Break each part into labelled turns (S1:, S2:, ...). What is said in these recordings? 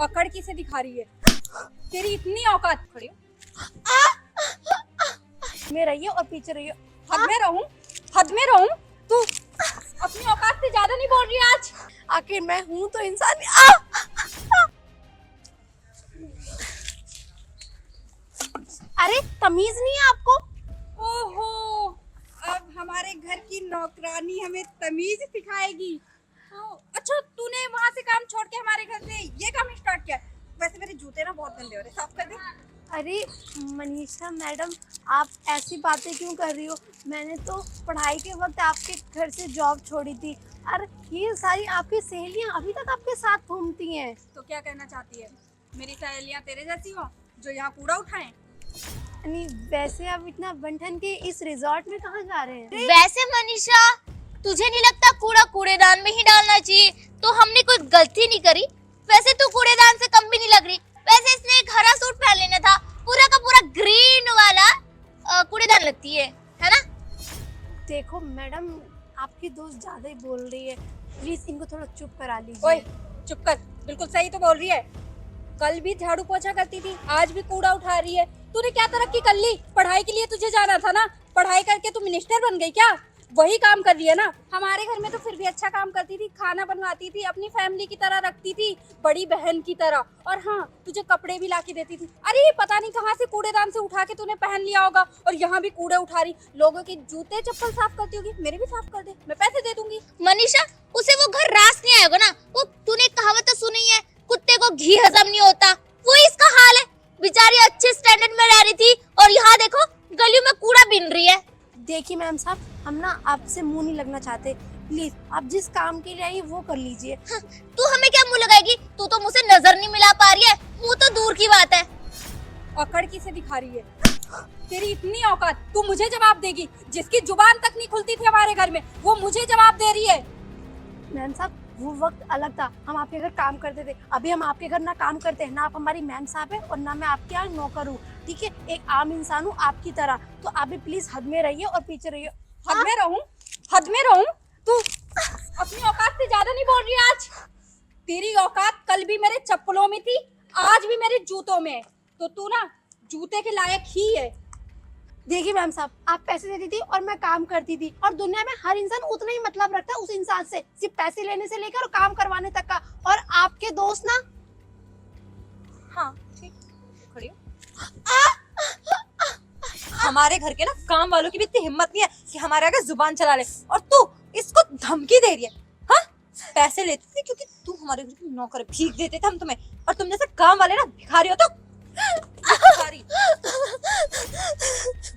S1: और कड़की से दिखा रही है। तेरी इतनी औकात। खड़ी हो,
S2: में रहिए और पीछे रहिए।
S1: हद में रहूं, हद में रहूं। तू अपनी औकात से ज्यादा नहीं बोल रही आज।
S2: आखिर मैं हूँ तो इंसान। अरे तमीज नहीं है आपको?
S1: ओहो, अब हमारे घर की नौकरानी हमें तमीज सिखाएगी। अच्छा, तूने वहाँ से काम छोड़ के हमारे घर से ये काम स्टार्ट किया। वैसे मेरे जूते ना बहुत गंदे हो रहे, साफ कर दे।
S2: अरे मनीषा मैडम, आप ऐसी बातें क्यों कर रही हो? मैंने तो पढ़ाई के वक्त आपके घर से जॉब छोड़ी थी और ये सारी आपकी सहेलियां अभी तक आपके साथ घूमती हैं।
S1: तो क्या कहना चाहती है? मेरी सहेलियां तेरे जैसी हो जो यहाँ कूड़ा उठाएं?
S2: नहीं, वैसे आप इतना बंठन के इस रिजॉर्ट में कहाँ जा रहे हैं?
S3: वैसे मनीषा, तुझे नहीं लगता कूड़ा कूड़ेदान में ही डालना चाहिए? तो हमने कोई गलती नहीं करी। वैसे तू कूड़ेदान से कम भी नहीं लग रही। वैसे इसने एक हरा सूट पहन लेना था, पूरा का पूरा ग्रीन वाला कूड़ेदान लगती है ना?
S2: देखो मैडम, आपकी दोस्त ज्यादा ही बोल रही है, प्लीज इनको थोड़ा चुप करा
S1: ओए
S2: लीजिए।
S1: चुप कर, बिल्कुल सही तो बोल रही है। कल भी झाड़ू पोछा करती थी, आज भी कूड़ा उठा रही है। तूने क्या तरक्की कर ली? पढ़ाई के लिए तुझे जाना था ना, पढ़ाई करके तू मिनिस्टर बन गई क्या? वही काम कर रही है ना। हमारे घर में तो फिर भी अच्छा काम करती थी, खाना बनवाती थी, अपनी फैमिली की तरह रखती थी, बड़ी बहन की तरह। और हाँ, तुझे कपड़े भी लाके देती थी। अरे पता नहीं कहाँ से कूड़ेदान से उठा के तूने पहन लिया होगा और यहाँ भी कूड़े उठा रही। लोगों के जूते चप्पल साफ करती होगी, मेरे भी साफ कर दे, मैं पैसे दे दूंगी।
S3: मनीषा, उसे वो घर रास नहीं आएगा ना। वो तूने कहावत तो सुनी है, कुत्ते को घी हजम नहीं होता। वो इसका हाल है। बेचारी अच्छे स्टैंडर्ड में रह रही थी और यहाँ देखो गलियों में कूड़ा बिन रही है।
S2: देखिए मैम साहब, हम ना आपसे मुंह नहीं लगना चाहते, प्लीज आप जिस काम के लिए आई वो कर लीजिए।
S3: तू हमें क्या मुंह लगाएगी? तू तो मुझसे नजर नहीं मिला पा रही है, मुंह तो दूर की बात है।
S1: और कड़की से दिखा रही है। तेरी इतनी औकात, तू मुझे जवाब देगी? जिसकी जुबान तक नहीं खुलती थी हमारे घर में, वो मुझे जवाब दे रही है।
S2: मैम साहब, वो वक्त अलग था, हम आपके घर काम करते थे। अभी हम आपके घर ना काम करते हैं, ना आप हमारी मैम साहब है और ना मैं आपके यहाँ नौकर हूँ, ठीक है? एक आम इंसान हूँ आपकी तरह। तो आप भी प्लीज हद में रहिए और पीछे रहिए।
S1: हद में रहूं, हद में रहूं। तू अपनी औकात से ज्यादा नहीं बोल रही आज। तेरी औकात कल भी मेरे चप्पलों में थी, आज भी मेरे जूतों में है। तो तू ना जूते के लायक ही है।
S2: देखिए मैम साहब, आप पैसे देती थी और मैं काम करती थी, और दुनिया में हर इंसान उतना ही मतलब रखता है उस इंसान से, सिर्फ पैसे लेने से लेकर और काम करवाने तक का। और आपके दोस्त ना,
S1: हाँ ठीक, खड़ी हो। हमारे घर के ना काम वालों की भी इतनी हिम्मत नहीं है कि हमारे आगे जुबान चला ले, और तू इसको धमकी दे रही है। हाँ, पैसे लेते थे क्योंकि तू हमारे घर की नौकर, भीख देते थे हम तुम्हें, और तुम जैसे काम वाले ना भिखारी हो। तो भिखारी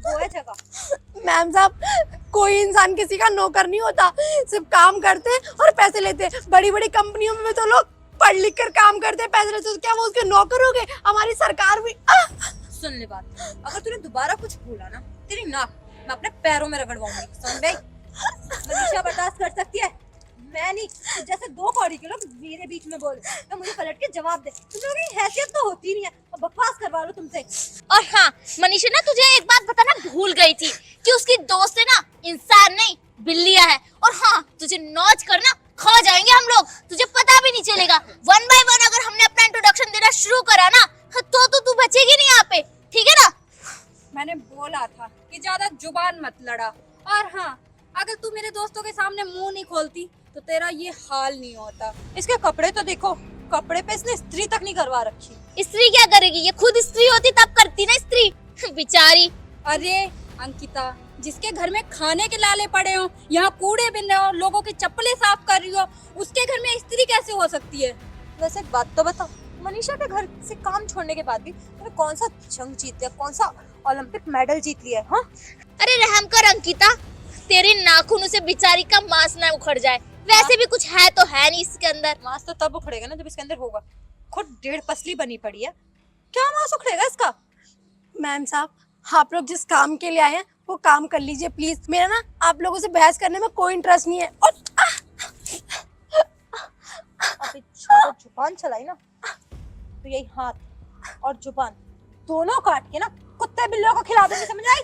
S1: वो है जगह।
S2: मैम साहब, कोई इंसान किसी का नौकर नहीं होता, सिर्फ काम करते और पैसे लेते। बड़ी बड़ी कंपनियों में तो लोग पढ़ लिख कर काम करते, पैसे लेते, तो क्या वो उसके नौकर हो गए? हमारी सरकार भी
S1: सुन ले बात, अगर तूने दोबारा कुछ बोला ना, तेरी नाक मैं अपने पैरों में रगड़वाऊंगी, समझ गई? मनीषा बर्दाश्त कर सकती है, मैं नहीं। तो जैसे दो कौड़ी के लोग मेरे बीच में बोल तो मुझे पलट के जवाब दे। तुम लोगों की हैसियत तो होती नहीं है, और बकवास करवा लो तुमसे।
S3: और हाँ मनीषा, ना तुझे एक बात बताना भूल गई थी कि उसकी दोस्त है ना इंसान नहीं बिल्लियां है। और हाँ, तुझे नौच करना खा जाएंगे हम लोग, तुझे पता भी नहीं चलेगा। वन बाय वन अगर हमने अपना इंट्रोडक्शन देना शुरू करा ना, तो तू बचेगी नहीं यहाँ पे, ठीक है ना?
S1: मैंने बोला था कि ज्यादा जुबान मत लड़ा। और हाँ, अगर तू मेरे दोस्तों के सामने मुंह नहीं खोलती तो तेरा ये हाल नहीं होता। इसके कपड़े तो देखो, कपड़े पे इसने इस्त्री तक नहीं करवा रखी।
S3: स्त्री क्या करेगी? ये खुद स्त्री होती तब करती ना स्त्री, बेचारी।
S1: अरे अंकिता, जिसके घर में खाने के लाले पड़े हो, यहाँ कूड़े बिन रहे हो, लोगों की चप्पलें साफ कर रही हो, उसके घर में स्त्री कैसे हो सकती है? वैसे एक बात तो बता, मनीषा के घर से काम छोड़ने के बाद भी तूने कौन सा जंग जीत लिया, कौन सा ओलंपिक मेडल जीत लिया है? हाँ,
S3: अरे रहम कर अंकिता, तेरे नाखून से बेचारी का मांस ना उखड़ जाए। वैसे भी कुछ है तो है नहीं इसके अंदर।
S1: मांस तो तब उखड़ेगा ना जब इसके अंदर होगा। खुद डेढ़ पसली बनी पड़ी है, क्या मांस उखड़ेगा इसका?
S2: मैम साहब, आप लोग जिस काम के लिए आए हैं वो काम कर लीजिए प्लीज। मेरा ना आप लोगों से बहस करने में कोई इंटरेस्ट नहीं है। और
S1: अभी छोड़ो, जुबान चलाई ना तो यही हाथ और जुबान दोनों काट के ना कुत्ते बिल्लियों को खिला देंगे, समझ आई?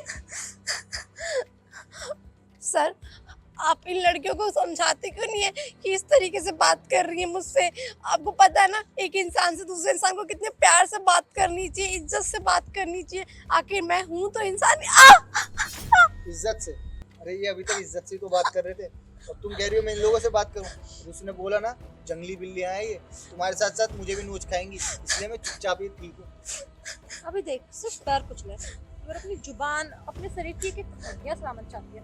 S2: सर, आप इन लड़कियों को समझाते क्यों नहीं है कि इस तरीके से बात कर रही है मुझसे? आपको पता है ना, एक इंसान से दूसरे इंसान को कितने प्यार से बात करनी चाहिए, इज्जत से बात करनी चाहिए। आखिर मैं हूँ तो इंसान।
S4: इज्जत से? अरे ये अभी तक इज्जत से तो बात कर रहे थे, अब तुम कह रही हो मैं इन लोगों से बात करूं? तो उसने बोला ना जंगली बिल्लियां हैं ये, तुम्हारे साथ साथ मुझे भी नोच खाएंगी, इसलिए मैं चुपचाप ही ठीक हूँ।
S1: अभी देख, सिर्फ पैर कुछ ले, अगर अपनी जुबान अपने शरीर की एक हड्डियां सलामत चाहती है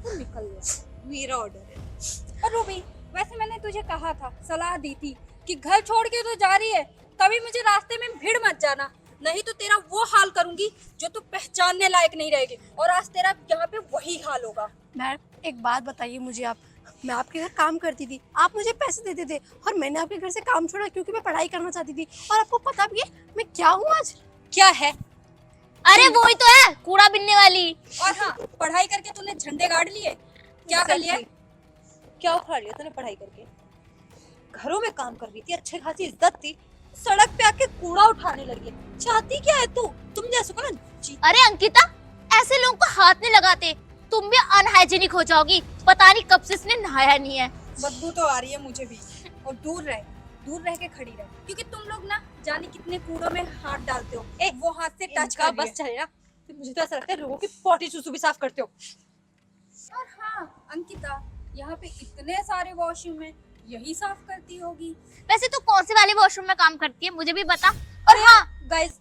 S1: तो निकल ले, मेरा ऑर्डर है। और रूबी, वैसे मैंने तुझे कहा था, सलाह दी थी कि घर छोड़ के तो जा रही है, कभी मुझे रास्ते में भीड़ मत जाना, नहीं तो तेरा वो हाल करूंगी जो तू पहचानने लायक नहीं रहेगी। और आज तेरा यहाँ पे वही हाल होगा।
S2: मैडम एक बात बताइए मुझे आप, मैं आपके घर काम करती थी, आप मुझे पैसे देते थे और मैंने आपके घर से काम छोड़ा क्योंकि मैं पढ़ाई करना चाहती थी। और आपको पता भी है मैं क्या हूँ आज?
S1: क्या है?
S3: अरे वही तो है, कूड़ा बिनने वाली।
S1: और हाँ, पढ़ाई करके तूने झंडे गाड़ लिए, क्या कर लिया?
S5: क्या उखाड़ लिया तूने पढ़ाई करके? घरों में काम कर रही थी, अच्छे खासी इज्जत थी, सड़क पे आके कूड़ा उठाने लगी है। चाहती क्या है तू? तुम जैसे को ना
S3: अरे अंकिता, ऐसे लोगों को हाथ नहीं लगाते, तुम भी अनहाइजीनिक हो जाओगी। पता नहीं कब से इसने नहाया नहीं है।
S1: बदबू तो आ रही है मुझे भी। और दूर रह के खड़ी रह, क्योंकि तुम लोग ना जाने कितने कूड़ों में हाथ डालते हो। वो हाथ से टच
S5: का
S1: कर
S5: बस चले ना, तो मुझे तो ऐसा लगता है लोगों की पॉटी चूसू भी साफ करते हो।
S1: और हाँ अंकिता, यहाँ पे इतने सारे वॉशरूम है, यही साफ करती होगी।
S3: वैसे तू कौन से वाले वॉशरूम में काम करती है, मुझे भी बता। और हाँ
S5: गाइस,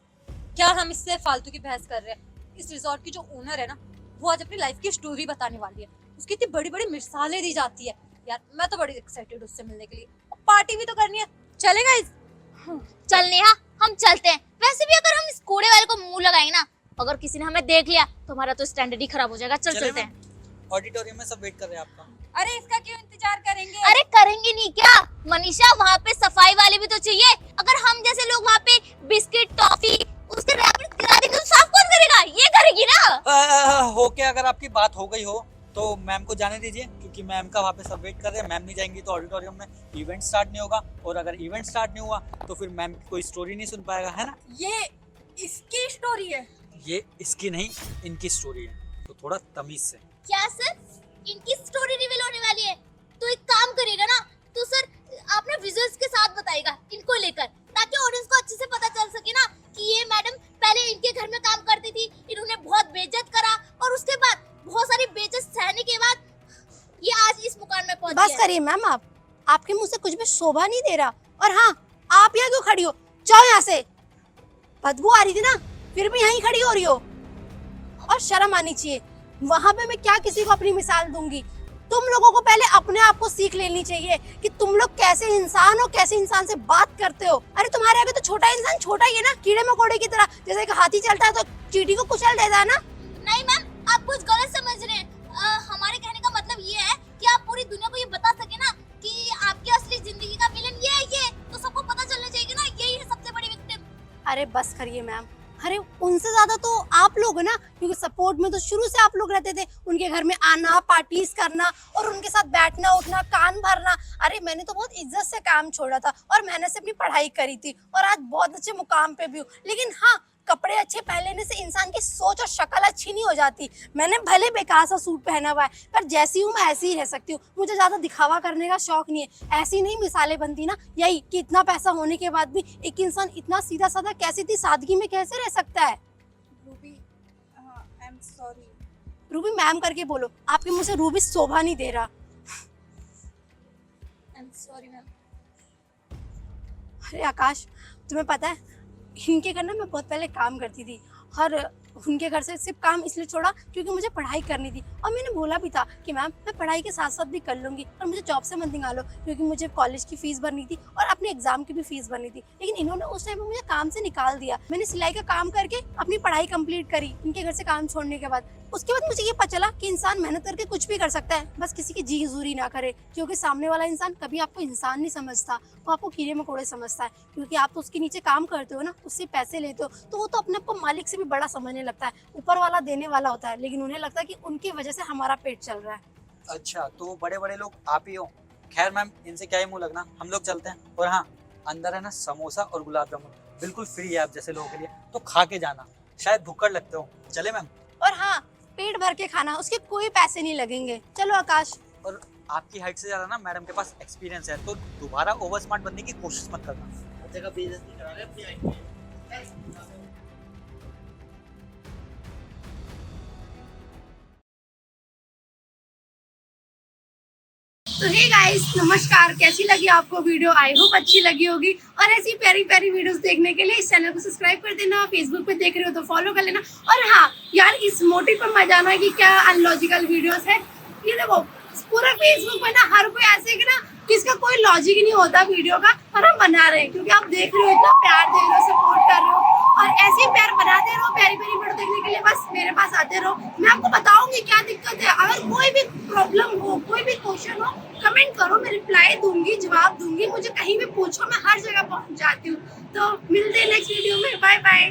S5: क्या हम इससे फालतू की बहस कर रहे हैं? इस रिजॉर्ट की जो ओनर है ना, वो आज अपनी लाइफ की स्टोरी बताने वाली है। उसकी इतनी बड़ी बड़ी मिसालें दी जाती है यार, मैं तो बड़ी एक्साइटेड उससे मिलने के लिए। पार्टी भी तो करनी है, चलेगा इस?
S3: चल नेहा, हम चलते हैं। वैसे भी अगर हम इस कूड़े वाले को मुंह लगाएंगे ना, अगर किसी ने हमें देख लिया तो हमारा तो स्टैंडर्ड ही खराब हो जाएगा। चलते हैं।
S6: ऑडिटोरियम में सब वेट कर रहे हैं आपका।
S1: अरे इसका क्यों इंतजार करेंगे?
S3: अरे करेंगे नहीं क्या मनीषा, वहाँ पे सफाई वाले भी तो चाहिए। अगर हम जैसे लोग वहाँ पे बिस्किट टॉफी उसके रैपर गिरा देंगे तो साफ कौन करेगा? ये करेगी ना।
S6: हो के अगर आपकी बात हो गई हो तो मैम को जाने दीजिए, क्योंकि मैम का वहाँ पे सब वेट कर रहे हैं। मैम नहीं जाएंगी तो ऑडिटोरियम में इवेंट स्टार्ट नहीं होगा, और अगर इवेंट स्टार्ट नहीं हुआ तो फिर मैम की कोई स्टोरी नहीं सुन पाएगा, है ना?
S1: ये इसकी स्टोरी है।
S6: ये इसकी नहीं, इनकी स्टोरी है, तो थोड़ा तमीज से।
S3: क्या सर, इनकी स्टोरी रिवील होने वाली है? तो एक काम करेगा ना, तो सर आप ना विजुअल्स के साथ बताएगा इनको लेकर, ताकि ऑडियंस को अच्छे से पता चल सके ना कि ये मैडम पहले इनके घर में काम करती थी, इन्होंने बहुत बेइज्जत करा, और उसके बाद बहुत सारी बेइज्जत सहने के बाद ये आज इस मुकाम में पहुंची है।
S2: बस करिए मैम, आप आपके मुंह से कुछ भी शोभा नहीं दे रहा। और हाँ, आप यहाँ क्यों खड़ी हो? जाओ यहाँ से, बदबू आ रही थी ना, फिर भी यहीं खड़ी हो रही हो। और शर्म आनी चाहिए। वहां पे मैं क्या किसी को अपनी मिसाल दूंगी? तुम लोगों को पहले अपने आप को सीख लेनी चाहिए कि तुम लोग कैसे इंसान हो, कैसे इंसान से बात करते हो। अरे तुम्हारे आगे तो छोटा इंसान छोटा ही है ना, कीड़े मकोड़े की तरह। जैसे एक हाथी चलता है तो चींटी को कुचल देता है ना।
S3: नहीं मैम, आप कुछ गलत समझ रहे हैं। हमारे कहने का मतलब ये है कि आप पूरी दुनिया को ये बता सके ना कि आपकी असली जिंदगी का विलन ये है, ये तो सबको पता चलना चाहिए ना, यही है सबसे बड़ी विक्टिम।
S2: अरे बस करिए मैम, अरे उनसे ज्यादा तो आप लोग है ना, क्योंकि सपोर्ट में तो शुरू से आप लोग रहते थे। उनके घर में आना, पार्टीज करना और उनके साथ बैठना उठना, कान भरना। अरे मैंने तो बहुत इज्जत से काम छोड़ा था और मेहनत से अपनी पढ़ाई करी थी और आज बहुत अच्छे मुकाम पे भी हूँ। लेकिन हाँ, कपड़े अच्छे पहन लेने से इंसान की सोच और शक्ल अच्छी नहीं हो जाती। मैंने भले बेकार सा सूट पहना हुआ है, पर जैसी हूँ मैं ऐसी ही रह सकती हूँ। मुझे ज्यादा दिखावा करने का शौक नहीं है। ऐसी नहीं मिसालें बनती ना, यही कि इतना पैसा होने के बाद भी एक इंसान इतना सीधा साधा कैसे, इतनी सादगी में कैसे रह सकता है?
S1: Ruby, I am sorry.
S2: Ruby ma'am करके बोलो, आपके मुंह से रूबी शोभा नहीं दे रहा।
S1: I am sorry ma'am.
S2: अरे आकाश, तुम्हें पता है इनके घर ना मैं बहुत पहले काम करती थी और उनके घर से सिर्फ काम इसलिए छोड़ा क्योंकि मुझे पढ़ाई करनी थी। और मैंने बोला भी था कि मैम मैं पढ़ाई के साथ साथ भी कर लूँगी और मुझे जॉब से मत निकालो, क्योंकि मुझे कॉलेज की फीस भरनी थी और अपने एग्जाम की भी फीस भरनी थी। लेकिन इन्होंने उस टाइम पे मुझे काम से निकाल दिया। मैंने सिलाई का काम करके अपनी पढ़ाई कंप्लीट करी इनके घर से काम छोड़ने के बाद। उसके बाद मुझे ये पता चला कि इंसान मेहनत करके कुछ भी कर सकता है, बस किसी की जी हजूरी ना करे, क्योंकि सामने वाला इंसान कभी आपको इंसान नहीं समझता, वो आपको कीड़े मकोड़े समझता है। क्योंकि आप तो उसके नीचे काम करते हो ना, उससे पैसे लेते हो, तो वो तो अपने आप को मालिक से भी बड़ा समझने लगता है। ऊपर वाला देने वाला होता है, लेकिन उन्हें लगता है कि उनकी वजह से हमारा पेट चल रहा है।
S6: अच्छा, तो बड़े बड़े लोग आप ही हो। खैर मैम, इनसे क्या ही मुंह लगना, हम लोग चलते हैं। और हाँ, अंदर है ना समोसा और गुलाब जामुन बिल्कुल फ्री है आप जैसे लोगों के लिए, तो खा के जाना, शायद भुक्कड़ लगते हो। चले मैम?
S2: और हाँ, पेट भर के खाना, उसके कोई पैसे नहीं लगेंगे। चलो आकाश।
S6: और आपकी हाइट से ज्यादा ना मैडम के पास एक्सपीरियंस है, तो दोबारा ओवर स्मार्ट बनने की कोशिश मत करना।
S4: जगह बेइज्जती करा रहे अपनी हाइट की।
S2: तो हे गाइस, नमस्कार। कैसी लगी आपको वीडियो? आई होप अच्छी लगी होगी। और ऐसी प्यारी प्यारी वीडियोस देखने के लिए इस चैनल को सब्सक्राइब कर देना। फेसबुक पे देख रहे हो तो फॉलो कर लेना। और हाँ यार, इस मोटिव पर मत जाना कि क्या अनलॉजिकल वीडियोस है। ये देखो, पूरा फेसबुक में ना हर कोई ऐसे कि ना किसका कोई लॉजिक ही नहीं होता वीडियो का, और हम बना रहे हैं क्योंकि आप देख रहे हो, इतना प्यार दे रहे हो, सपोर्ट कर रहे हो, और ऐसे ही प्यार बनाते रहो। प्यारी प्यारी वीडियो देखने के लिए बस मेरे पास आते रहो। मैं आपको बताऊंगी क्या दिक्कत है। अगर कोई भी प्रॉब्लम हो, कोई भी क्वेश्चन हो, कमेंट करो, मैं रिप्लाई दूंगी, जवाब दूंगी। मुझे कहीं भी पूछो, मैं हर जगह पहुंच जाती हूँ। तो मिलते हैं नेक्स्ट वीडियो में। Bye bye.